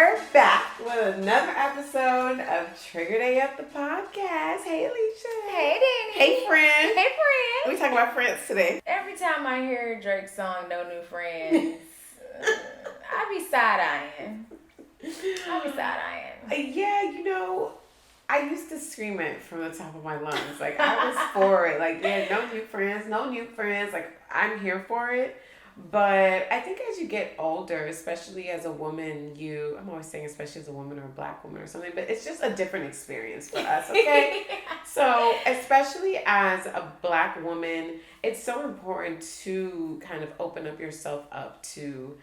We're back with another episode of Trigger Day Up the podcast. Hey, Alechia. Hey, Dani. Hey, friend. Hey, friend. We talking about friends today. Every time I hear Drake's song, No New Friends, I be side-eyeing. Yeah, you know, I used to scream it from the top of my lungs. Like, I was for it. Like, yeah, no new friends, no new friends. Like, I'm here for it. But I think as you get older, especially as a woman, I'm always saying especially as a woman or a black woman or something, but it's just a different experience for us, okay? So especially as a black woman, it's so important to kind of open up yourself up to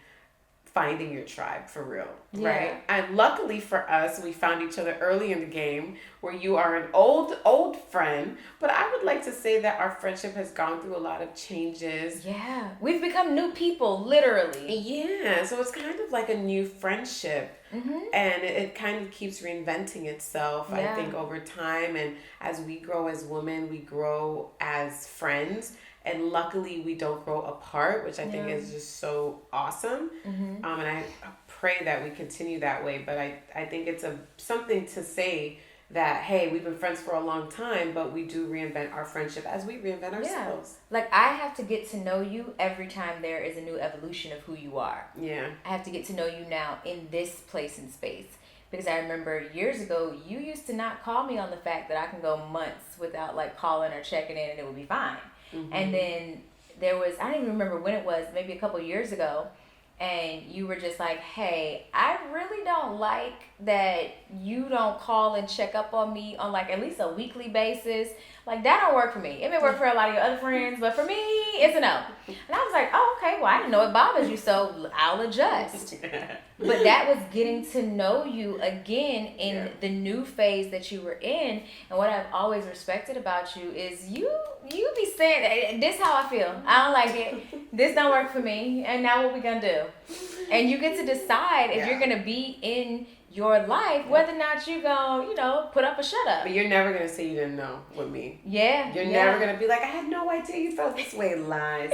finding your tribe for real, right? And luckily for us, we found each other early in the game where you are an old friend, but I would like to say that our friendship has gone through a lot of changes. Yeah, we've become new people, literally. Yeah, so it's kind of like a new friendship, and it kind of keeps reinventing itself, I think, over time. And as we grow as women, we grow as friends. And luckily, we don't grow apart, which I think is just so awesome. And I pray that we continue that way. But I think it's something to say that, hey, we've been friends for a long time, but we do reinvent our friendship as we reinvent ourselves. Like, I have to get to know you every time there is a new evolution of who you are. Yeah. I have to get to know you now in this place and space. Because I remember years ago, you used to not call me on the fact that I can go months without, like, calling or checking in and it would be fine. And then there was, I don't even remember when it was, maybe a couple years ago, and you were just like, hey, I really don't like that you don't call and check up on me on like at least a weekly basis. Like, that don't work for me. It may work for a lot of your other friends, but for me, it's a no. And I was like, oh, okay, well, I didn't know it bothers you, so I'll adjust. But that was getting to know you again in the new phase that you were in. And what I've always respected about you is you be saying, this how I feel. I don't like it. This don't work for me. And now what we gonna do? And you get to decide if you're gonna be in your life, whether or not you gonna, put up or shut up. But you're never going to say you didn't know with me. Yeah. You're never going to be like, I had no idea you felt this way. Lies.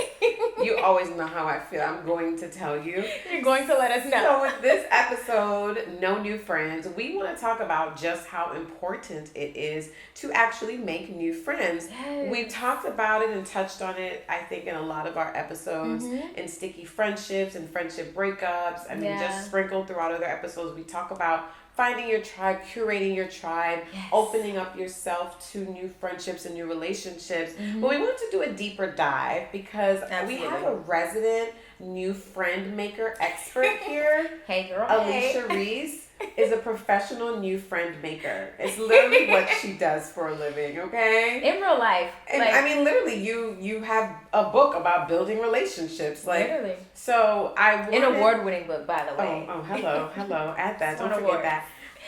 You always know how I feel. I'm going to tell you. You're going to let us know. So with this episode, No New Friends, we want to talk about just how important it is to actually make new friends. Yes. We talked about it and touched on it, I think, in a lot of our episodes, in sticky friendships and friendship breakups. I mean, just sprinkled throughout other episodes, we talk about finding your tribe, curating your tribe, opening up yourself to new friendships and new relationships. But we wanted to do a deeper dive because we have a resident new friend maker expert here. Hey, girl. Alechia Reese is a professional new friend maker. It's literally what she does for a living, okay? In real life. And I mean, literally, you have a book about building relationships. Like, literally. So an award-winning book, by the way. Oh, hello. Add that. Don't forget that.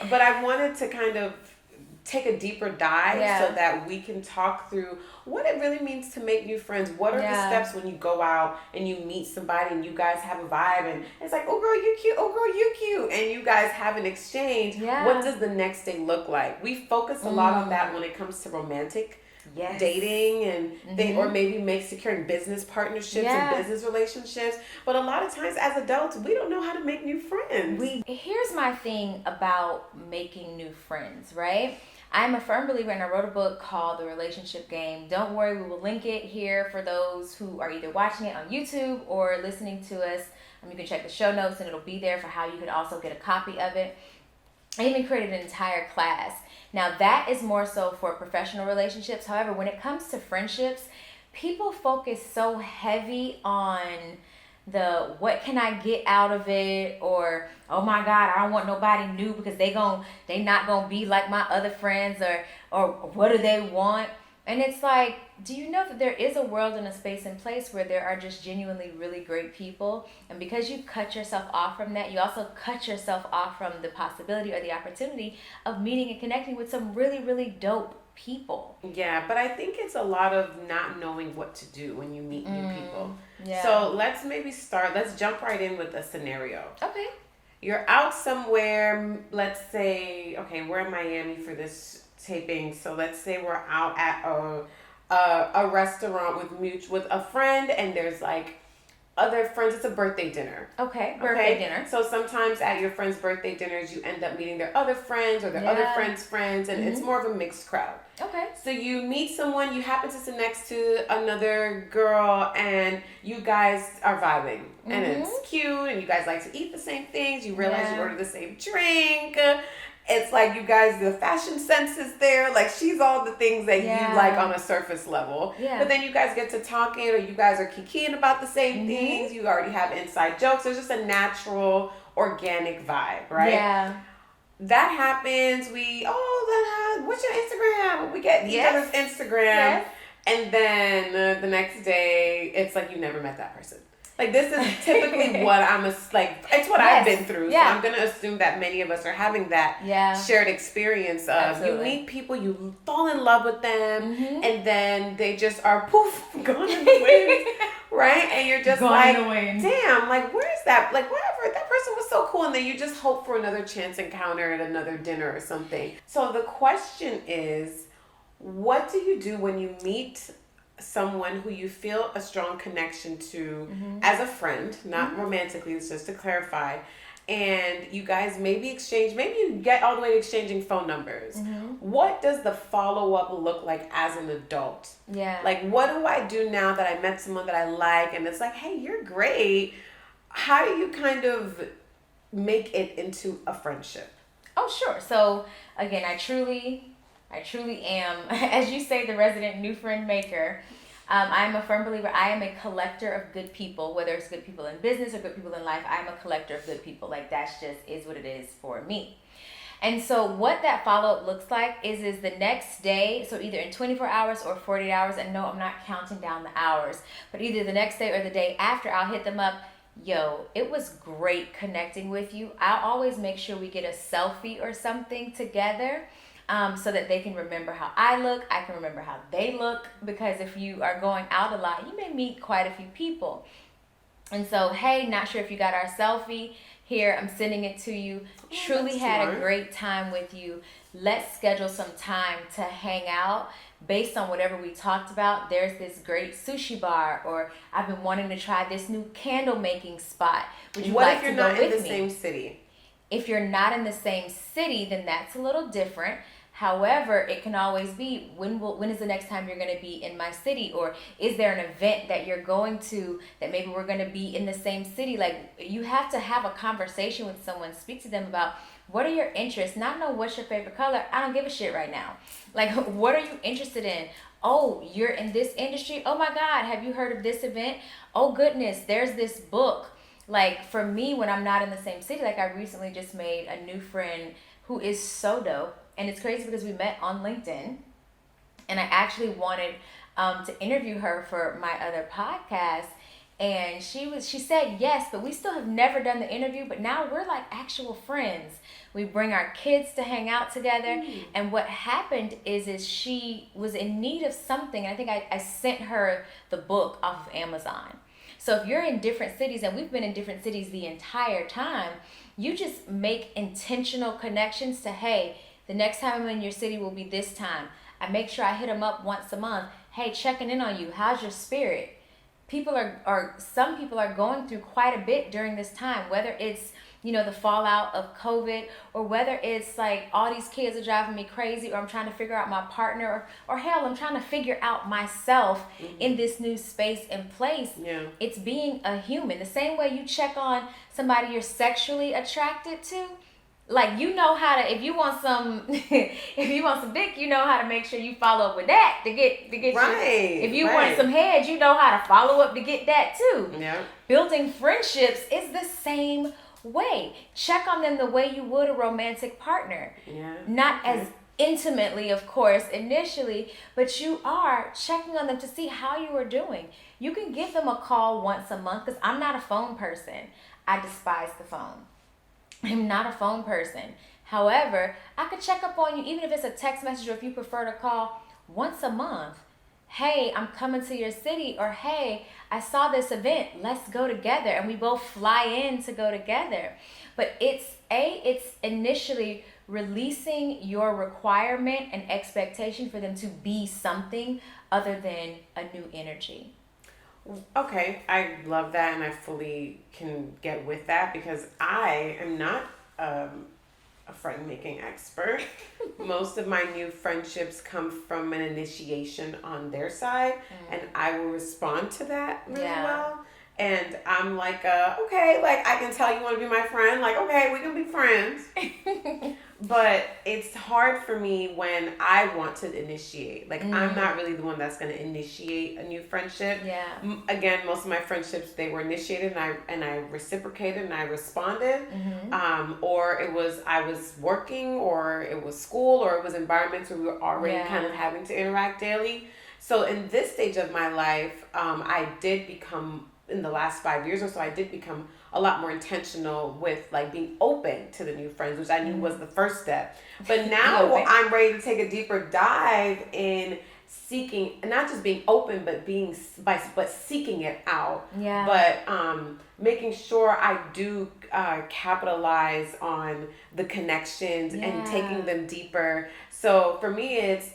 But I wanted to kind of take a deeper dive so that we can talk through what it really means to make new friends. What are the steps when you go out and you meet somebody and you guys have a vibe and it's like, oh girl, you cute, oh girl, you cute, and you guys have an exchange. What does the next day look like? We focus a lot on that when it comes to romantic dating and or maybe securing business partnerships and business relationships. But a lot of times as adults, we don't know how to make new friends. Here's my thing about making new friends, right? I'm a firm believer, and I wrote a book called The Relationship Game. Don't worry, we will link it here for those who are either watching it on YouTube or listening to us. You can check the show notes and it'll be there for how you can also get a copy of it. I even created an entire class. Now that is more so for professional relationships. However, when it comes to friendships, people focus so heavy on the what can I get out of it, or oh my God, I don't want nobody new because they not gonna be like my other friends, or what do they want? And it's like, do you know that there is a world and a space and place where there are just genuinely really great people? And because you cut yourself off from that, you also cut yourself off from the possibility or the opportunity of meeting and connecting with some really, really dope people. Yeah, but I think it's a lot of not knowing what to do when you meet new people. Yeah. So let's jump right in with a scenario. Okay. You're out somewhere, let's say, okay, we're in Miami for this taping, so let's say we're out at a restaurant with a friend, and there's like other friends. It's a birthday dinner. Okay, birthday dinner. So sometimes at your friends' birthday dinners, you end up meeting their other friends or their other friends, and it's more of a mixed crowd. Okay. So you meet someone, you happen to sit next to another girl, and you guys are vibing. And it's cute, and you guys like to eat the same things. You realize you order the same drink. It's like you guys, the fashion sense is there. Like, she's all the things that you like on a surface level. Yeah. But then you guys get to talking, or you guys are kikiing about the same things. You already have inside jokes. There's just a natural, organic vibe, right? Yeah. That happens. What's your Instagram? We get each other's Instagram. Yes. And then the next day, it's like you never met that person. Like, this is typically what it's what I've been through. So I'm going to assume that many of us are having that shared experience of you meet people, you fall in love with them, and then they just are poof, gone in the wind, right? And you're just damn, like, where is that? Like, whatever, that person was so cool. And then you just hope for another chance encounter at another dinner or something. So the question is, what do you do when you meet someone who you feel a strong connection to as a friend, not romantically, it's just to clarify, and you guys maybe you get all the way to exchanging phone numbers. What does the follow-up look like as an adult? Like, what do I do now that I met someone that I like, and it's like, hey, you're great? How do you kind of make it into a friendship? Oh, sure. So again, I truly am, as you say, the resident new friend maker. I'm a firm believer. I am a collector of good people, whether it's good people in business or good people in life. I'm a collector of good people. Like, that's just is what it is for me. And so what that follow-up looks like is the next day, so either in 24 hours or 48 hours, and no, I'm not counting down the hours, but either the next day or the day after, I'll hit them up. Yo, it was great connecting with you. I'll always make sure we get a selfie or something together. So that they can remember how I look, I can remember how they look, because if you are going out a lot, you may meet quite a few people. And so, hey, not sure if you got our selfie. Here, I'm sending it to you. Truly had a great time with you. Let's schedule some time to hang out based on whatever we talked about. There's this great sushi bar, or I've been wanting to try this new candle making spot. Would you like to go with me? What if you're not in the same city? If you're not in the same city, then that's a little different. However, it can always be, when is the next time you're going to be in my city? Or is there an event that you're going to that maybe we're going to be in the same city? Like, you have to have a conversation with someone, speak to them about what are your interests, not know what's your favorite color. I don't give a shit right now. Like, what are you interested in? Oh, you're in this industry? Oh my God, have you heard of this event? Oh goodness, there's this book. Like, for me, when I'm not in the same city, like, I recently just made a new friend who is so dope. And it's crazy because we met on LinkedIn, and I actually wanted to interview her for my other podcast. And she said yes, but we still have never done the interview. But now we're like actual friends. We bring our kids to hang out together. And what happened is she was in need of something. I think I sent her the book off of Amazon. So if you're in different cities, and we've been in different cities the entire time, you just make intentional connections to, hey, the next time I'm in your city will be this time. I make sure I hit them up once a month. Hey, checking in on you. How's your spirit? Some people are going through quite a bit during this time, whether it's, the fallout of COVID, or whether it's like all these kids are driving me crazy, or I'm trying to figure out my partner, or hell, I'm trying to figure out myself in this new space and place. Yeah. It's being a human. The same way you check on somebody you're sexually attracted to. Like, how to, if you want some dick, you know how to make sure you follow up with that to get right. If you want some head, you know how to follow up to get that too. Yeah. Building friendships is the same way. Check on them the way you would a romantic partner. Yeah. Not as intimately, of course, initially, but you are checking on them to see how you are doing. You can give them a call once a month, because I'm not a phone person. I despise the phone. I'm not a phone person. However, I could check up on you, even if it's a text message, or if you prefer to call once a month. Hey, I'm coming to your city, or hey, I saw this event. Let's go together. And we both fly in to go together. But it's initially releasing your requirement and expectation for them to be something other than a new energy. Okay, I love that, and I fully can get with that because I am not a friend making expert. Most of my new friendships come from an initiation on their side, and I will respond to that really well. And I'm like, okay, like I can tell you want to be my friend. Like, okay, we can be friends. But it's hard for me when I want to initiate. Like, I'm not really the one that's going to initiate a new friendship. Yeah. Again, most of my friendships, they were initiated and I reciprocated and I responded. Or I was working, or it was school, or it was environments where we were already kind of having to interact daily. So in this stage of my life, I did become, in the last 5 years or so, I did become a lot more intentional with like being open to the new friends, which I knew was the first step. But now I'm ready to take a deeper dive in seeking, not just being open, but but seeking it out. Yeah. But making sure I do capitalize on the connections and taking them deeper. So for me, it's,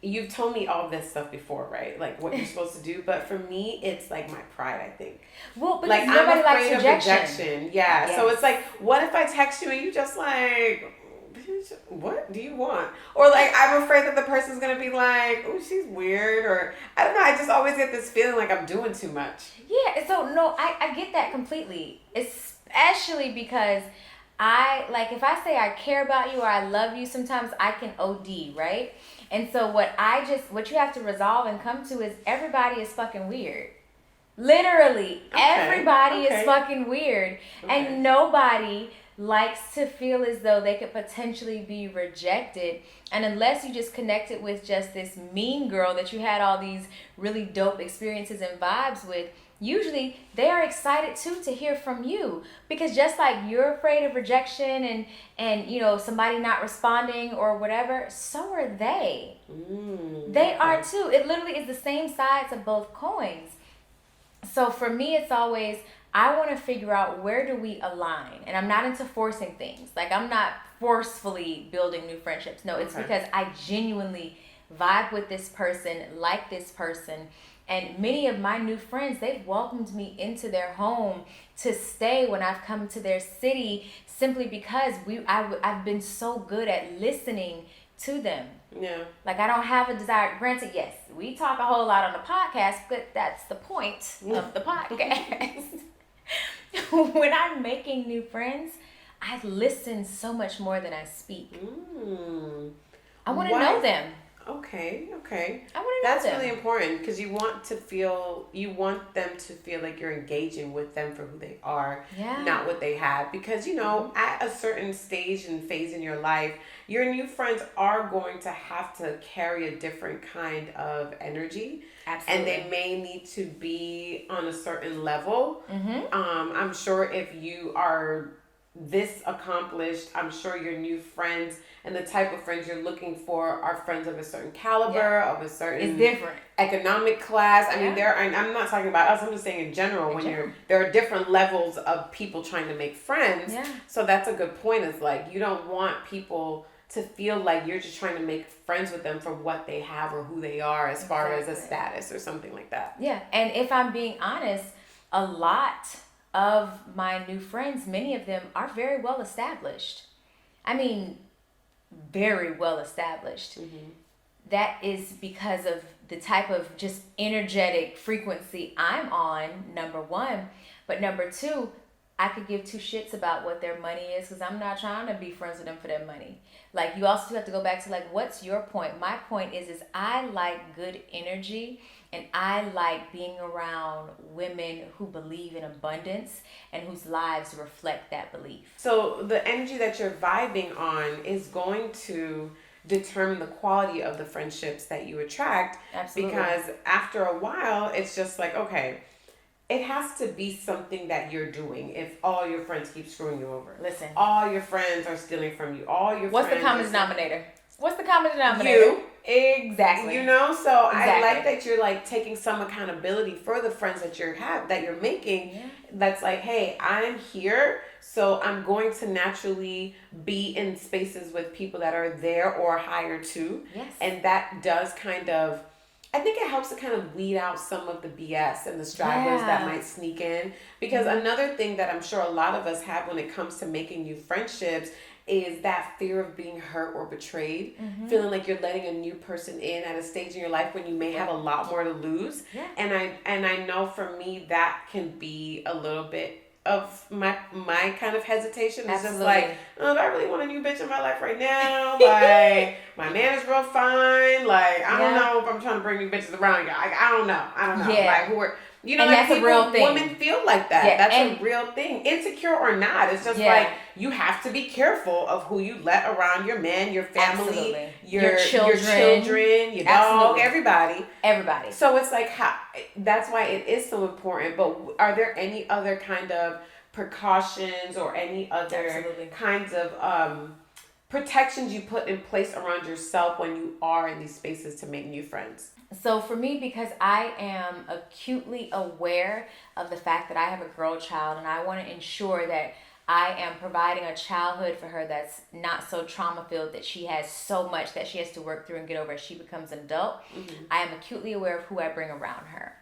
you've told me all this stuff before, right? Like what you're supposed to do. But for me, it's like my pride, I think. Well, because like nobody I'm likes afraid of rejection. Yeah. Yes. So it's like, what if I text you and you just like, what do you want? Or like, I'm afraid that the person's going to be like, oh, she's weird. Or I don't know. I just always get this feeling like I'm doing too much. Yeah. So no, I get that completely. Especially because if I say I care about you or I love you, sometimes I can OD, right? And so what you have to resolve and come to is everybody is fucking weird. Literally, everybody is fucking weird. And nobody likes to feel as though they could potentially be rejected. And unless you just connected with just this mean girl that you had all these really dope experiences and vibes with, usually they are excited too to hear from you, because just like you're afraid of rejection and somebody not responding or whatever, so are they. They are too. It literally is the same sides of both coins. So for me, it's always, I want to figure out where do we align, and I'm not into forcing things. Like, I'm not forcefully building new friendships. No, it's because I genuinely vibe with this person, like this person. And many of my new friends, they've welcomed me into their home to stay when I've come to their city, simply because I've been so good at listening to them. Yeah. Like, I don't have a desire. Granted, yes, we talk a whole lot on the podcast, but that's the point of the podcast. When I'm making new friends, I listen so much more than I speak. I want to know them. Okay. I want to know That's them. really important, because you want them to feel like you're engaging with them for who they are, not what they have. Because, at a certain stage and phase in your life, your new friends are going to have to carry a different kind of energy. Absolutely. And they may need to be on a certain level. I'm sure if you are this accomplished, I'm sure your new friends and the type of friends you're looking for are friends of a certain caliber, of a certain it's different economic class. I mean, I'm not talking about us, I'm just saying in general, there are different levels of people trying to make friends. So that's a good point. Is like, you don't want people to feel like you're just trying to make friends with them for what they have or who they are as far as a status or something like that. Yeah. And if I'm being honest, a lot of my new friends, many of them are very well established. I mean, very well established. That is because of the type of just energetic frequency I'm on, number one. But number two, I could give two shits about what their money is, because I'm not trying to be friends with them for their money. Like, you also have to go back to, like, what's your point? My point is I like good energy, and I like being around women who believe in abundance and whose lives reflect that belief. So the energy that you're vibing on is going to determine the quality of the friendships that you attract. Absolutely. Because after a while, it's just like, okay, it has to be something that you're doing. If all your friends keep screwing you over, listen, all your friends are stealing from you, what's the common denominator? What's the common denominator? You. Exactly. So I like that you're like taking some accountability for the friends that you're making. That's like, hey, I'm here, so I'm going to naturally be in spaces with people that are there or higher too. Yes. And that does kind of I think it helps to kind of weed out some of the BS and the stragglers that might sneak in. Because another thing that I'm sure a lot of us have when it comes to making new friendships is that fear of being hurt or betrayed, feeling like you're letting a new person in at a stage in your life when you may have a lot more to lose. And I know for me that can be a little bit of my kind of hesitation. It's just like, oh, do I really want a new bitch in my life right now? Like, my man is real fine. Like, I don't know if I'm trying to bring new bitches around. I don't know. Like, who are, you know, and like that's people, a real thing. women feel like that. That's a real thing. Insecure or not. It's just like, you have to be careful of who you let around your man, your family, your children, your dog, everybody. So it's like, that's why it is so important. But are there any other kind of precautions or any other kinds of protections you put in place around yourself when you are in these spaces to make new friends? So for me, because I am acutely aware of the fact that I have a girl child, and I want to ensure that I am providing a childhood for her that's not so trauma filled, that she has so much that she has to work through and get over as she becomes an adult. I am acutely aware of who I bring around her.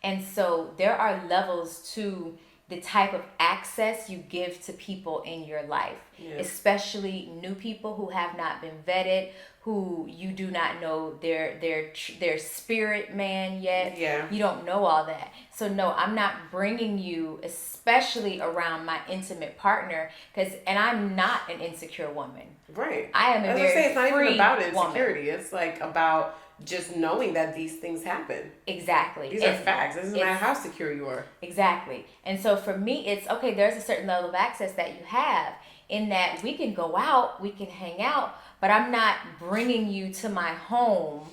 And so there are levels to the type of access you give to people in your life, especially new people who have not been vetted, who you do not know their spirit man yet. You don't know all that. So no, I'm not bringing you, especially around my intimate partner, and I'm not an insecure woman. Right. I am a very free it's not even about insecurity. woman. It's like about just knowing that these things happen. Exactly. These are facts. It doesn't matter how secure you are. Exactly. And so for me, it's okay, there's a certain level of access that you have in that we can go out, we can hang out, but I'm not bringing you to my home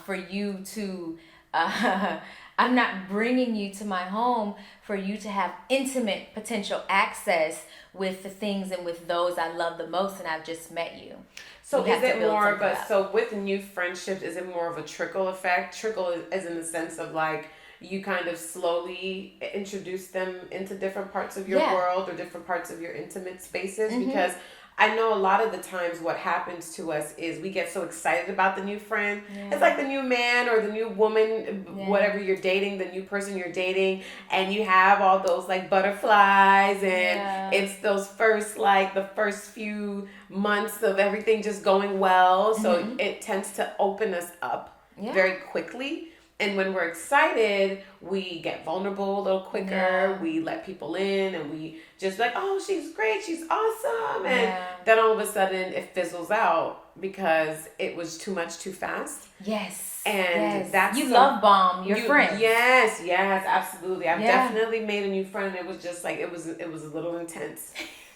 for you to, I'm not bringing you to my home for you to have intimate potential access with the things and with those I love the most and I've just met you. So is it more of a, so with new friendships, is it more of a trickle effect? Trickle is in the sense of like, you kind of slowly introduce them into different parts of your world or different parts of your intimate spaces? Because I know a lot of the times what happens to us is we get so excited about the new friend. It's like the new man or the new woman, whatever you're dating, the new person you're dating, and you have all those like butterflies and it's those first, like the first few months of everything just going well. So it tends to open us up very quickly. And when we're excited, we get vulnerable a little quicker. We let people in and we just like, oh, she's great. She's awesome. And then all of a sudden it fizzles out because it was too much too fast. And that's you love bomb your friend. Yes, absolutely. I've definitely made a new friend. It was just like, it was a little intense.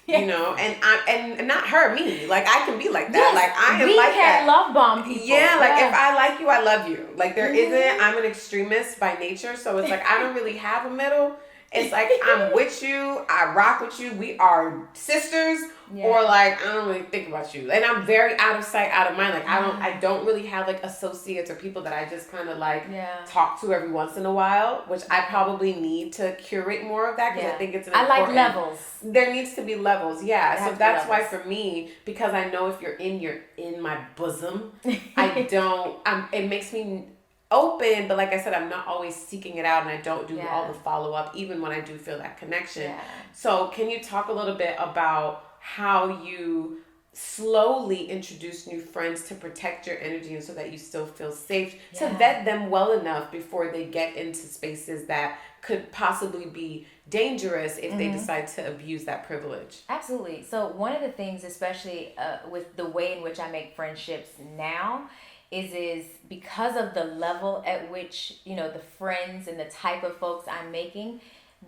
You know, and not her, me. Like, I can be like that. Like, I am like that. We can love bomb people. Like, if I like you, I love you. Like, there isn't, I'm an extremist by nature, so it's like, I don't really have a middle. It's like, I'm with you, I rock with you, we are sisters, or like, I don't really think about you. And I'm very out of sight, out of mind. Like, I don't really have like associates or people that I just kind of like talk to every once in a while, which I probably need to curate more of that because I think it's an important. I like levels. There needs to be levels, so that's why for me, because I know if you're in my bosom, it makes me open, but like I said, I'm not always seeking it out and I don't do all the follow-up even when I do feel that connection. So can you talk a little bit about how you slowly introduce new friends to protect your energy and so that you still feel safe to vet them well enough before they get into spaces that could possibly be dangerous if they decide to abuse that privilege? Absolutely. So one of the things, especially with the way in which I make friendships now, is because of the level at which, you know, the friends and the type of folks I'm making,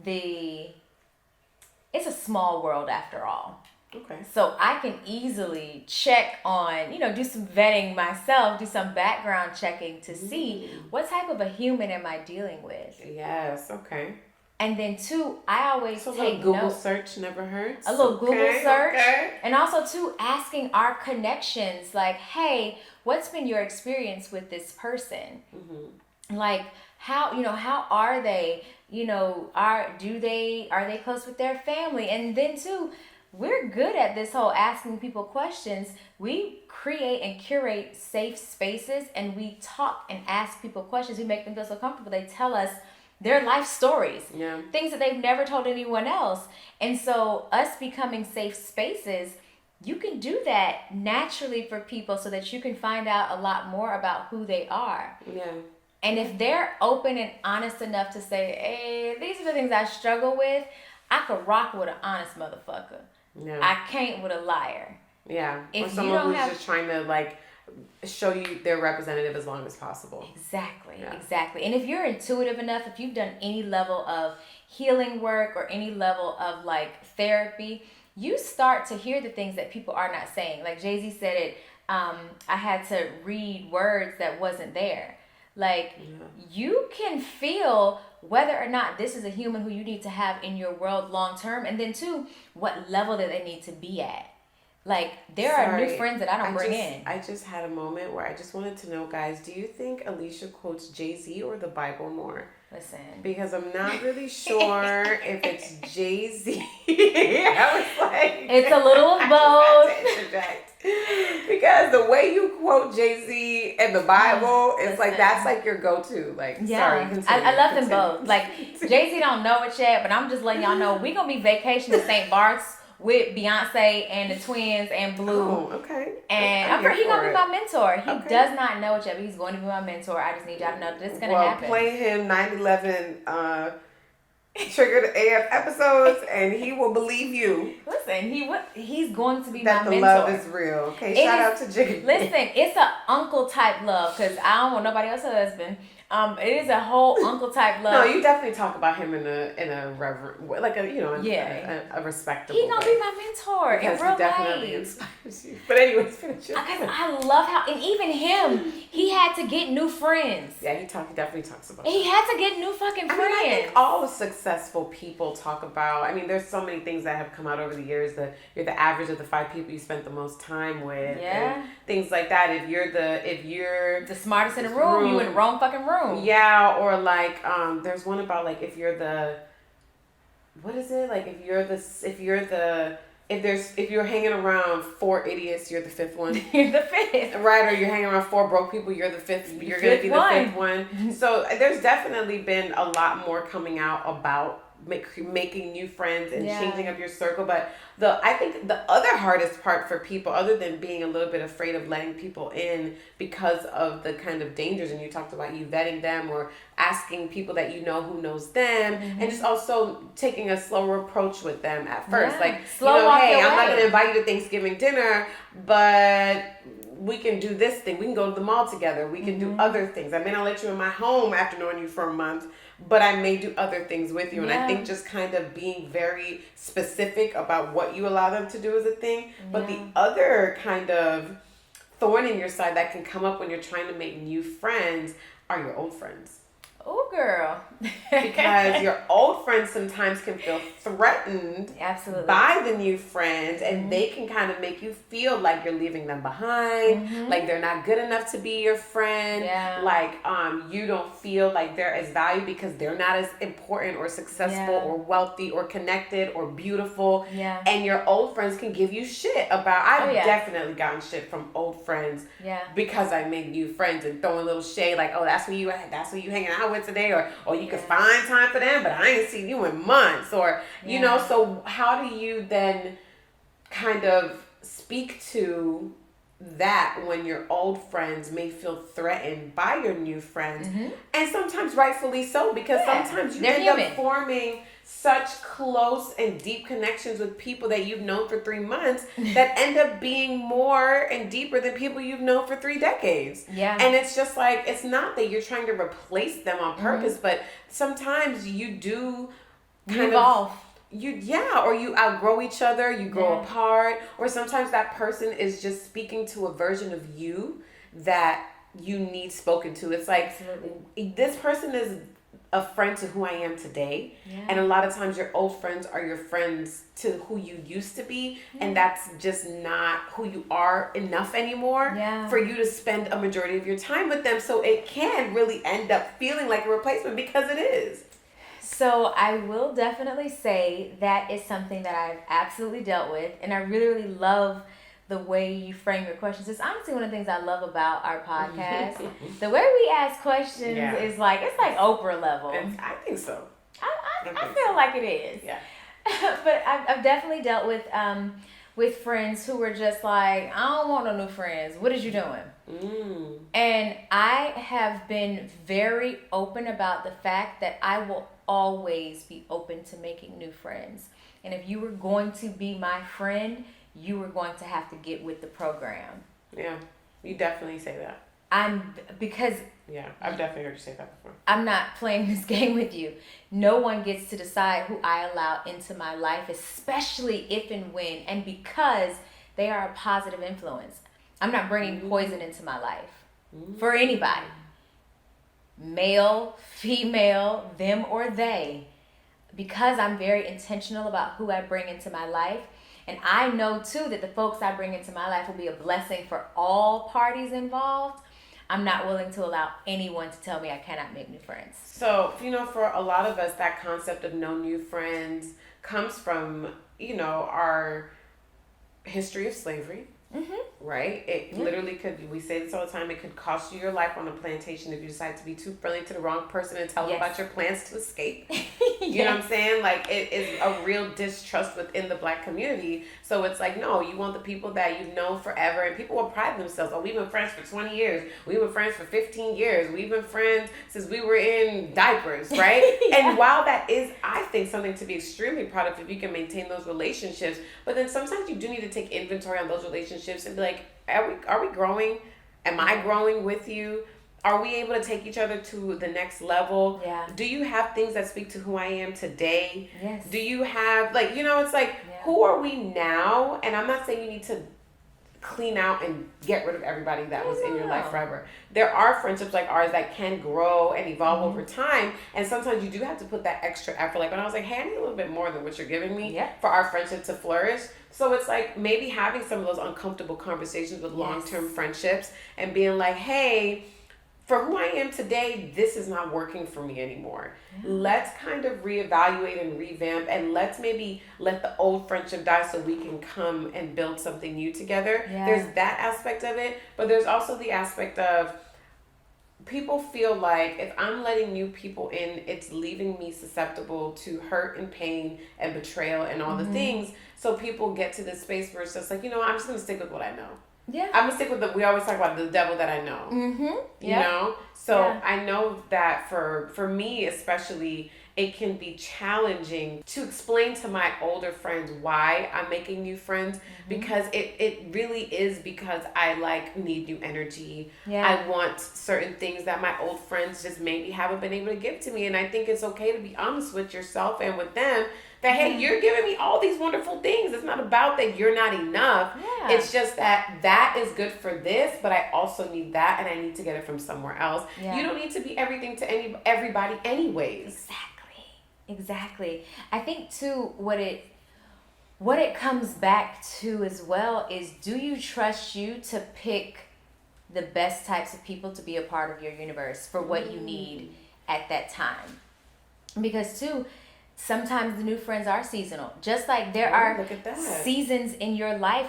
it's a small world after all. Okay. So I can easily check on, you know, do some vetting myself, do some background checking to see what type of a human am I dealing with. Yes, okay. And then two, I always take Google notes. search never hurts. A little Google search. And also too, asking our connections, like, hey, what's been your experience with this person? Like, how are they? You know, are they close with their family? And then too, we're good at this whole asking people questions. We create and curate safe spaces, and we talk and ask people questions. We make them feel so comfortable. They tell us their life stories, things that they've never told anyone else. And so us becoming safe spaces, you can do that naturally for people so that you can find out a lot more about who they are. Yeah. And if they're open and honest enough to say, hey, these are the things I struggle with, I could rock with an honest motherfucker. Yeah. I can't with a liar. Yeah. If or someone who's just trying to like show you their representative as long as possible. Exactly. And if you're intuitive enough, if you've done any level of healing work or any level of like therapy, you start to hear the things that people are not saying. Like Jay-Z said it, I had to read words that wasn't there. Like, you can feel whether or not this is a human who you need to have in your world long term. And then, two, what level that they need to be at. Like, there are new friends that I don't bring in. I just had a moment where I just wanted to know, guys, do you think Alechia quotes Jay-Z or the Bible more? Listen. Because I'm not really sure if it's Jay-Z. I was like... It's a little of both. Because the way you quote Jay-Z and the Bible, it's like, that's like your go-to. Like, sorry, continue. I love them both. Like, Jay-Z don't know it yet, but I'm just letting y'all know we going to be vacationing to St. Bart's with Beyonce and the twins and Blue. Oh, okay. And I'm pretty, he's going to be my mentor. He does not know it yet, but he's going to be my mentor. I just need y'all to know that this is going to happen. Play him 9/11 Triggered AF episodes, and he will believe you. Listen, he's going to be that my mentor. That the love is real. Okay, shout out to Jiggy. Listen, it's a uncle type love because I don't want nobody else's husband. It is a whole uncle type love. No, you definitely talk about him in a reverent way, like a respectable. He's gonna be my mentor because in real he definitely life. inspires you. But anyways, finish it. I love how, and even him, he had to get new friends. Yeah, he definitely talks about. He had to get new fucking friends. I think all the successful people talk about. I mean, there's so many things that have come out over the years. That you're the average of the 5 people you spent the most time with. Yeah. And things like that. If you're the smartest in the room, you in the wrong fucking room. Yeah, or like there's one about like if you're what is it? Like if you're hanging around 4 idiots, you're the 5th one. You're the 5th. Right, or you're hanging around 4 broke people, you're the 5th. You're going to be the 5th one. So there's definitely been a lot more coming out about making new friends and changing up your circle. But I think the other hardest part for people, other than being a little bit afraid of letting people in because of the kind of dangers, and you talked about you vetting them or asking people that you know who knows them, and just also taking a slower approach with them at first. Like, hey, I'm not going to invite you to Thanksgiving dinner, but we can do this thing. We can go to the mall together. We can do other things. I may not let you in my home after knowing you for a month, but I may do other things with you. And I think just kind of being very specific about what you allow them to do is a thing. But the other kind of thorn in your side that can come up when you're trying to make new friends are your old friends. Oh, girl. Because your old friends sometimes can feel threatened by the new friends, and they can kind of make you feel like you're leaving them behind, like they're not good enough to be your friend, like you don't feel like they're as valued because they're not as important or successful or wealthy or connected or beautiful. And your old friends can give you shit about. I've definitely gotten shit from old friends because I made new friends and throwing a little shade like, oh, that's where you hanging out with today, or you can find time for them, but I ain't seen you in months, or you know. So how do you then kind of speak to that when your old friends may feel threatened by your new friends, and sometimes rightfully so, because sometimes you end up forming such close and deep connections with people that you've known for 3 months that end up being more and deeper than people you've known for 3 decades. And it's just like, it's not that you're trying to replace them on purpose, but sometimes you do kind evolve. Or you outgrow each other, you grow apart, or sometimes that person is just speaking to a version of you that you need spoken to. It's like, this person is a friend to who I am today, and a lot of times your old friends are your friends to who you used to be, and that's just not who you are enough anymore for you to spend a majority of your time with them. So it can really end up feeling like a replacement, because it is. So I will definitely say that is something that I've absolutely dealt with, and I really, really love the way you frame your questions. It's honestly one of the things I love about our podcast. The way we ask questions is like, it's like Oprah level. I think so. I feel like it is. Yeah. But I've definitely dealt with friends who were just like, I don't want no new friends. What is you doing? And I have been very open about the fact that I will always be open to making new friends. And if you were going to be my friend, you were going to have to get with the program. Yeah, you definitely say that. Yeah, I've definitely heard you say that before. I'm not playing this game with you. No one gets to decide who I allow into my life, especially if and when, and because they are a positive influence. I'm not bringing poison into my life for anybody. Male, female, them or they. Because I'm very intentional about who I bring into my life. And I know too that the folks I bring into my life will be a blessing for all parties involved. I'm not willing to allow anyone to tell me I cannot make new friends. So, for a lot of us, that concept of no new friends comes from, our history of slavery. Right? It literally could, we say this all the time, it could cost you your life on a plantation if you decide to be too friendly to the wrong person and tell them about your plans to escape. You know what I'm saying? Like, it is a real distrust within the Black community. So it's like, no, you want the people that you've known forever, and people will pride themselves. Oh, we've been friends for 20 years. We've been friends for 15 years. We've been friends since we were in diapers, right? And while that is, I think, something to be extremely proud of if you can maintain those relationships, but then sometimes you do need to take inventory on those relationships and be like, are we growing? Am I growing with you? Are we able to take each other to the next level? Yeah. Do you have things that speak to who I am today? Yes. Do you have, it's like, who are we now? And I'm not saying you need to clean out and get rid of everybody that was in your life forever. There are friendships like ours that can grow and evolve over time, and sometimes you do have to put that extra effort. Like when I was like, hey, I need a little bit more than what you're giving me for our friendship to flourish. So it's like maybe having some of those uncomfortable conversations with long-term friendships and being like, hey, for who I am today, this is not working for me anymore. Let's kind of reevaluate and revamp, and let's maybe let the old friendship die so we can come and build something new together. There's that aspect of it, but there's also the aspect of people feel like if I'm letting new people in, it's leaving me susceptible to hurt and pain and betrayal and all the things. So people get to this space where it's just like, I'm just going to stick with what I know. Yeah. I'm going to stick with we always talk about the devil that I know. You know? So I know that for me especially, it can be challenging to explain to my older friends why I'm making new friends, because it really is because I need new energy. I want certain things that my old friends just maybe haven't been able to give to me. And I think it's okay to be honest with yourself and with them that, hey, you're giving me all these wonderful things. It's not about that you're not enough. It's just that is good for this, but I also need that, and I need to get it from somewhere else. You don't need to be everything to everybody anyways. Exactly. I think too, what it comes back to as well is, do you trust you to pick the best types of people to be a part of your universe for what you need at that time? Because too, sometimes the new friends are seasonal. Just like there are seasons in your life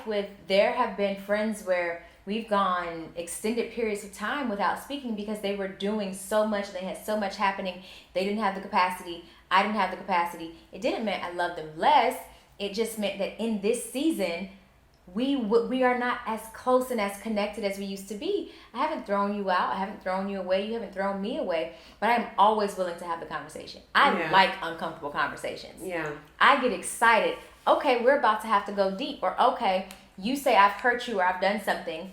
there have been friends where we've gone extended periods of time without speaking because they were doing so much. They had so much happening. They didn't have the capacity. I didn't have the capacity. It didn't mean I loved them less. It just meant that in this season, we are not as close and as connected as we used to be. I haven't thrown you out. I haven't thrown you away. You haven't thrown me away. But I'm always willing to have the conversation. I like uncomfortable conversations. I get excited. Okay, we're about to have to go deep. Or okay, you say I've hurt you or I've done something.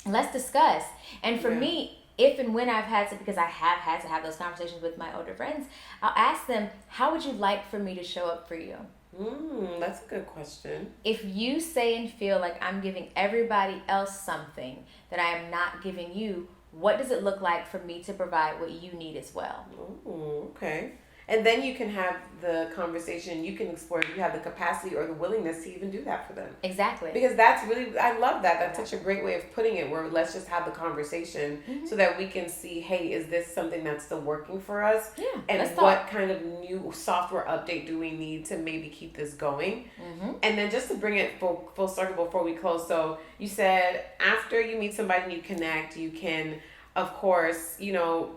Let's discuss. And for me, if and when I've had to, because I have had to have those conversations with my older friends, I'll ask them, how would you like for me to show up for you? That's a good question. If you say and feel like I'm giving everybody else something that I am not giving you, what does it look like for me to provide what you need as well? Okay. And then you can have the conversation, you can explore if you have the capacity or the willingness to even do that for them. Exactly. Because that's really, I love that. That's such a great way of putting it, where let's just have the conversation so that we can see, hey, is this something that's still working for us? Yeah. And what kind of new software update do we need to maybe keep this going? And then just to bring it full circle before we close. So you said after you meet somebody and you connect, you can, of course,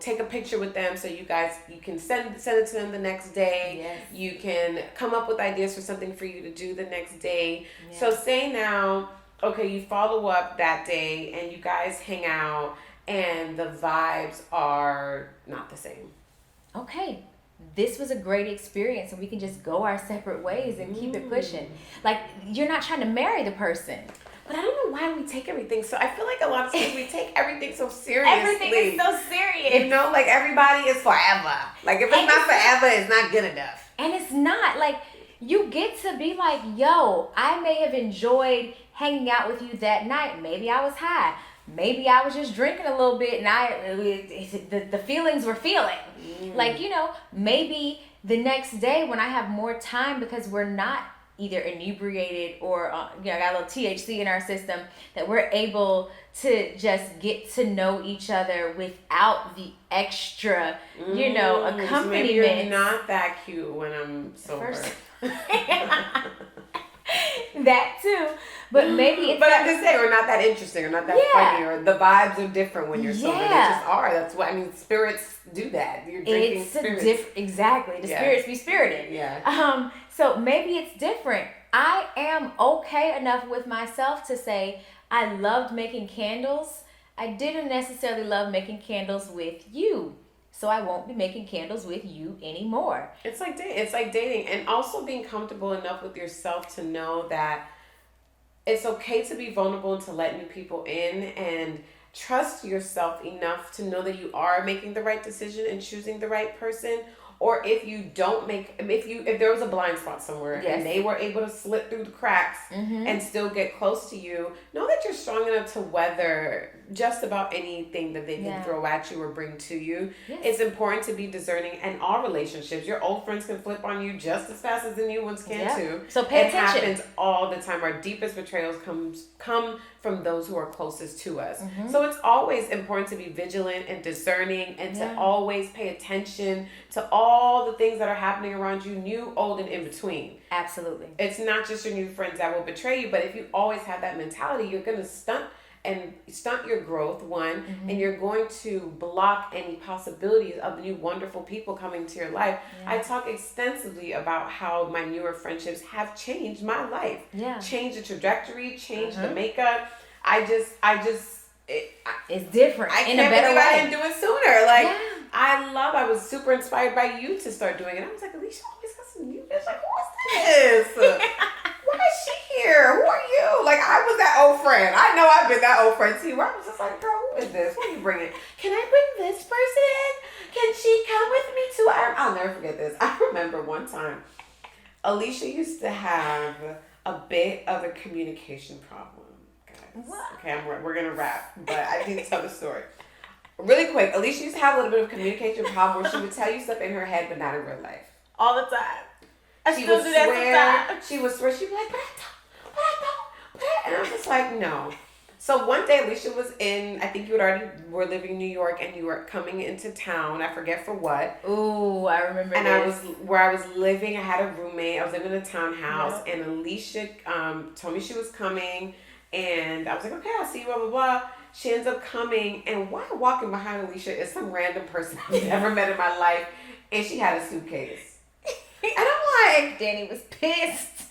take a picture with them so you can send it to them the next day. Yes. You can come up with ideas for something for you to do the next day. Yes. So say now, okay, you follow up that day and you guys hang out and the vibes are not the same. Okay. This was a great experience and we can just go our separate ways and keep it pushing. Like, you're not trying to marry the person. But I don't know why we take everything so. I feel like a lot of times we take everything so seriously. Everything is so serious. Like everybody is forever. Like if it's not forever, it's not good enough. And it's not. Like, you get to be like, yo, I may have enjoyed hanging out with you that night. Maybe I was high. Maybe I was just drinking a little bit and the feelings were feeling. Like, maybe the next day when I have more time because we're not either inebriated or got a little THC in our system, that we're able to just get to know each other without the extra, accompaniment. Maybe you're not that cute when I'm sober. That too, but maybe it's. But I'm just saying, or not that interesting, or not that funny, or the vibes are different when you're sober. They just are. That's what I mean. Spirits do that. You're drinking spirits. Exactly. The spirits be spirited. Yeah. So maybe it's different. I am okay enough with myself to say I loved making candles. I didn't necessarily love making candles with you. So I won't be making candles with you anymore. It's like dating, and also being comfortable enough with yourself to know that it's okay to be vulnerable and to let new people in, and trust yourself enough to know that you are making the right decision and choosing the right person. Or if you don't if there was a blind spot somewhere and they were able to slip through the cracks and still get close to you, know that you're strong enough to weather just about anything that they can throw at you or bring to you. Yes. It's important to be discerning in all relationships. Your old friends can flip on you just as fast as the new ones can too. So pay attention. It happens all the time. Our deepest betrayals come from those who are closest to us. So it's always important to be vigilant and discerning and to always pay attention to all the things that are happening around you, new, old, and in between. Absolutely. It's not just your new friends that will betray you, but if you always have that mentality, you're going to stunt your growth, and you're going to block any possibilities of new wonderful people coming to your life. I talk extensively about how my newer friendships have changed my life. Changed the trajectory, changed the makeup. It's different. I can't believe I didn't do it sooner. I was super inspired by you to start doing it. I was like, Alicia always got some new bitch. Like, who is this? Why is she here? Who are you? Like, I was that old friend. I know I've been that old friend too. Where I was just like, girl, who is this? What are you bringing? Can I bring this person? Can she come with me too? I'll never forget this. I remember one time, Alicia used to have a bit of a communication problem. Guys. What? Okay, we're going to wrap, but I need to tell the story. Really quick, Alicia used to have a little bit of communication problem where she would tell you stuff in her head, but not in real life. All the time. She would swear. She would swear. She'd be like, but I don't. And I'm just like, no. So one day, Alicia was I think you were living in New York, and you were coming into town. I forget for what. Ooh, I remember and this. Where I was living, I had a roommate. I was living in a townhouse, and Alicia told me she was coming, and I was like, okay, I'll see you, blah, blah, blah. She ends up coming, and while walking behind Alicia is some random person I've never met in my life, and she had a suitcase. And I'm like, Dani was pissed.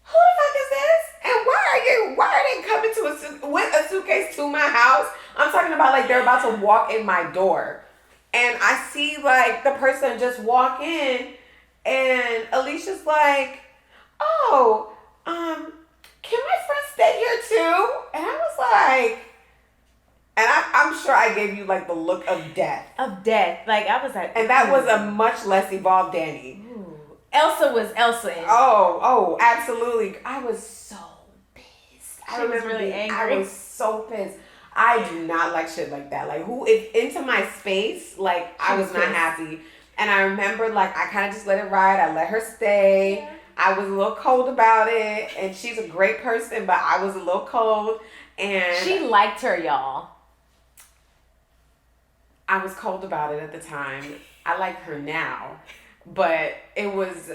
Who the fuck is this? And why are they coming with a suitcase to my house? I'm talking about like they're about to walk in my door. And I see like the person just walk in, and Alicia's like, oh, can my friend stay here too? And I was like, and I'm sure I gave you like the look of death. Like I was like, and that was a much less evolved Dani. Ooh. Elsa was Elsa. Oh, absolutely. I was so pissed. I remember really angry. I was so pissed. I do not like shit like that. Like into my space, like I was not happy. And I remember, like, I kind of just let it ride. I let her stay. Yeah. I was a little cold about it. And she's a great person, but I was a little cold. And she liked her, y'all. I was cold about it at the time. I like her now. But it was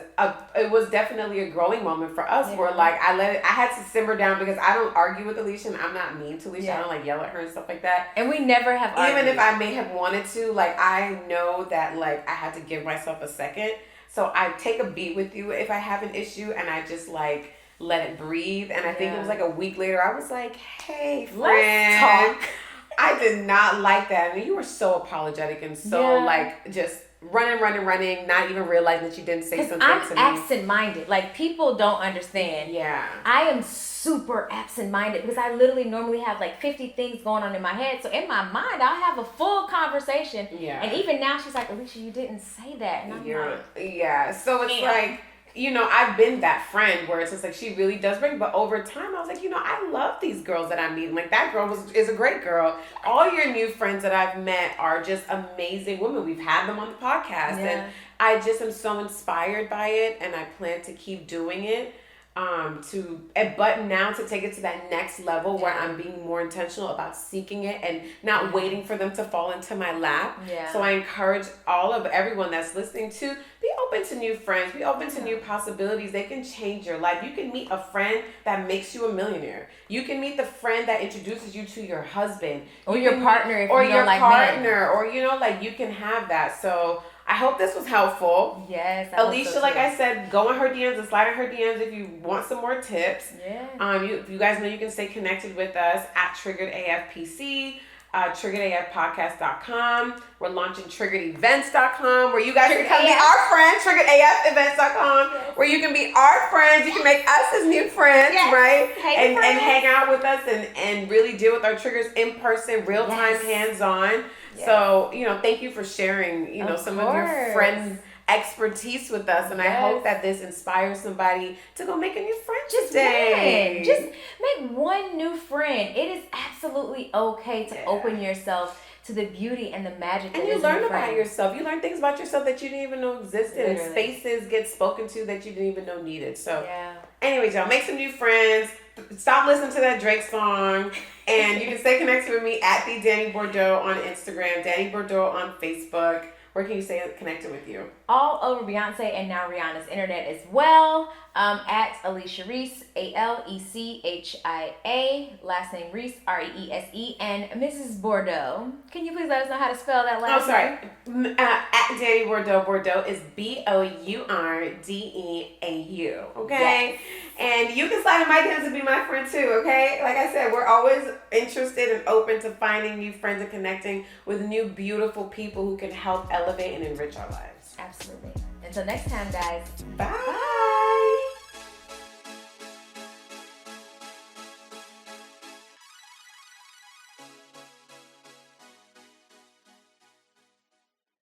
definitely a growing moment for us where, like, I had to simmer down because I don't argue with Alechia and I'm not mean to Alechia. Yeah. I don't, like, yell at her and stuff like that. And we never have argued. Even if I may have wanted to, like, I know that, like, I had to give myself a second. So I take a beat with you if I have an issue and I just, like, let it breathe. And I think it was, like, a week later, I was like, hey, friend. Let's talk. I did not like that. I mean, you were so apologetic and so, like, just running, not even realizing that you didn't say something to me. I'm absent-minded. Like, people don't understand. Yeah. I am super absent-minded because I literally normally have like 50 things going on in my head. So in my mind, I'll have a full conversation. Yeah. And even now, she's like, Alechia, you didn't say that. And I'm like, yeah. So it's like, you know, I've been that friend where it's just like she really does bring, but over time I was like, you know, I love these girls that I'm meeting. Like, that girl is a great girl. All your new friends that I've met are just amazing women. We've had them on the podcast, and I just am so inspired by it, and I plan to keep doing it. But now to take it to that next level where I'm being more intentional about seeking it and not waiting for them to fall into my lap. Yeah. So I encourage everyone that's listening to be open to new friends, be open to new possibilities. They can change your life. You can meet a friend that makes you a millionaire. You can meet the friend that introduces you to your husband or your partner, or your partner, or, you know, like, you can have that. So I hope this was helpful. Yes. Alechia, like I said, go in her DMs and slide in her DMs if you want some more tips. Yeah. You guys know you can stay connected with us at Triggered AFPC, triggeredafpodcast.com. We're launching triggeredevents.com where you guys can come be our friends, triggeredafevents.com, where you can be our friends. You can make us as new friends, right? And hang out with us and really deal with our triggers in person, real time, hands-on. Yes. So, you know, thank you for sharing, you know, some of your friend expertise with us. And I hope that this inspires somebody to go make a new friend today. Just make one new friend. It is absolutely okay to open yourself to the beauty and the magic that is in And you learn about yourself. You learn things about yourself that you didn't even know existed. Literally. And spaces get spoken to that you didn't even know needed. So anyways, y'all, make some new friends. Stop listening to that Drake song. And you can stay connected with me at the Dani Bordeaux on Instagram, Dani Bordeaux on Facebook. Where can you stay connected with you? All over Beyonce and now Rihanna's internet as well. At Alechia Reese, Alechia, last name Reese, Reese, and Mrs. Bordeaux. Can you please let us know how to spell that last name? At Dani Bordeaux. Bordeaux is Bourdeau. Okay? Yes. And you can slide in my DMs to be my friend too, okay? Like I said, we're always interested and open to finding new friends and connecting with new beautiful people who can help elevate and enrich our lives. Absolutely. Until next time, guys. Bye.